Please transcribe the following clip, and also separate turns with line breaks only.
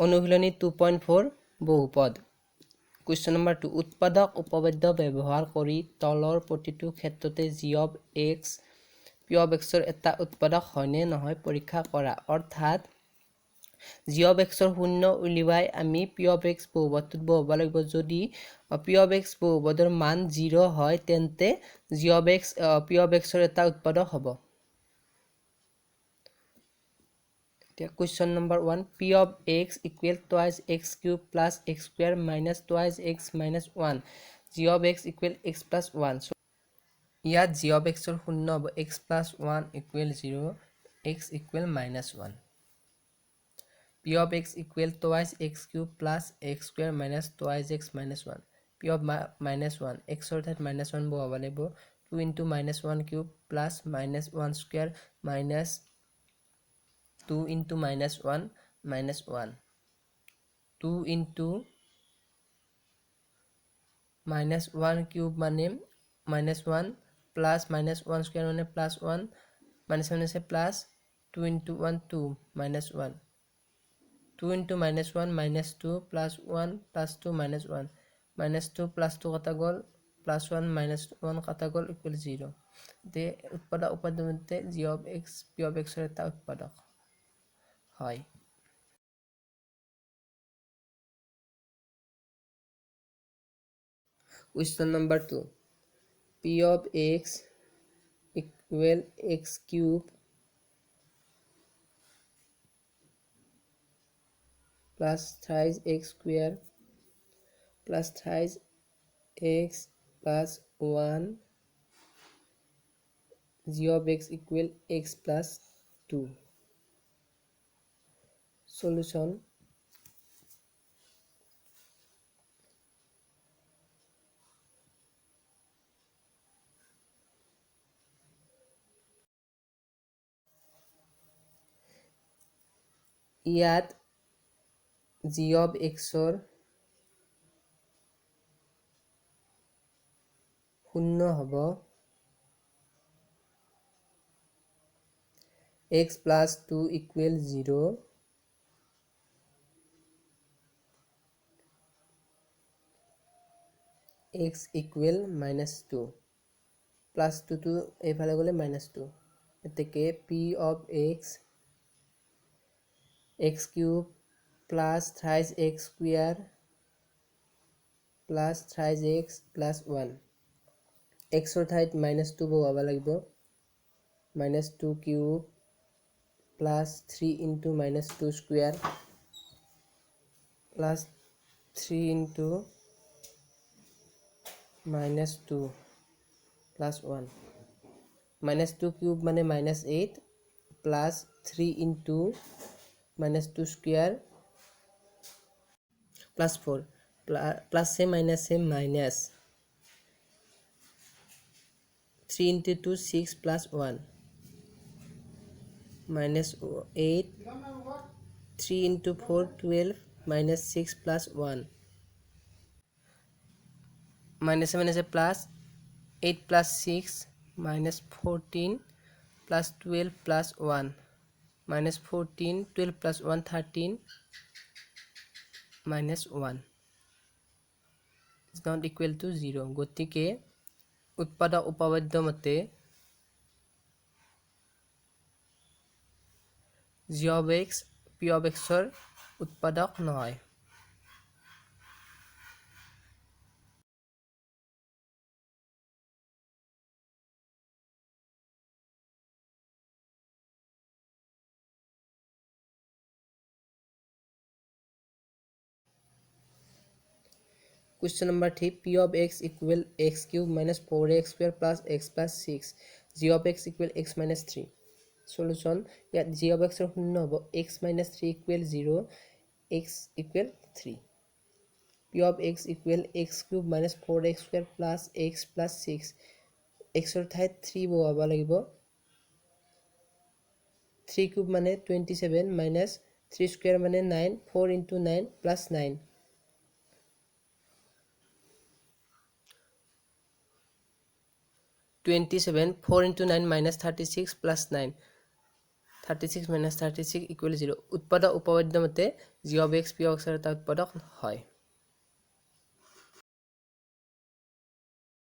অনুশীলনী 2.4 বহুপদ Question number 2 উৎপাদক উপপাদ্য ব্যৱহাৰ কৰি তলৰ প্ৰতিটো ক্ষেত্ৰতে g of x p of x ৰ এটা উৎপাদক হয়নে নহয় পৰীক্ষা কৰা অৰ্থাৎ g of x ৰ শূন্য উলিয়াই আমি p of x বহুপদটোত বহাব লাগিব যদি p of x বহুপদৰ মান 0 হয় তেন্তে g of x p of x ৰ এটা উৎপাদক হ'ব Question number 1 p of x equal twice x cube plus x square minus twice x minus 1 g of x equal x plus 1 so ইয়াত g of x ৰ শূন্য হ'ব x plus 1 equal 0 x equal minus 1 p of x equal twice x cube plus x square minus twice x minus 1 p of minus 1 x ৰ ঠাইত minus 1 বহাব লাগিব 2 into minus 1 cube plus minus 1 square minus 2 into minus 1 minus 1 2 into minus 1 cube মানে minus 1 plus minus 1 square মানে plus 1 minus 1 আছে plus 2 into 1 2 minus 1 2 into minus 1 minus 2 plus 1 plus 2 minus 1 minus 2 plus 2 কাটা গ'ল plus 1 minus 1 কাটা গ'ল equal 0 তে উৎপাদক উপাদানতে g of x p of x ৰ এটা উৎপাদক হয় Question number 2 p of x equal x cube plus thrice x square plus thrice x plus 1 g of x equal x plus 2 solution ইয়াত g of x ৰ শূন্য হ'ব x plus 2 equal 0 x equal minus 2 plus 2 to এইফালে গ'লে minus 2 এতেকে p of x x cube plus thrice x square plus thrice x plus 1 x ৰ ঠাইত minus 2 বহাব লাগিব minus 2 cube plus 3 into minus 2 square plus 3 into minus 2 plus 1 minus 2 cube মানে minus 8 plus 3 into minus 2 square plus 4 plus say minus say minus 3 into 2 6 plus 1 minus 8 3 into 4 12 minus 6 plus 1 minus say plus 8 plus 6 minus 14 plus 12 plus 1 minus 14 12 plus 1 13 minus 1 is not equal to 0 গতিকে উৎপাদক উপপাদ্য মতে g of x p of x ৰ উৎপাদক নহয় Question number 3 p of x equal x cube minus 4x square plus x plus 6 g of x equal x minus 3 solution ইয়াত g of x ৰ শূন্য হ'ব x minus 3 equal 0 x equal 3 p of x equal x cube minus 4x square plus x plus 6 x ৰ ঠাইত 3 বহাব লাগিব 3 cube মানে 27 minus 3 square মানে 9 4 into 9 plus 9 27 4 into 9 minus 36 plus 9 36 - 36 = 0 উৎপাদক উপপাদ্য মতে g of x p of x এটা উৎপাদক হয়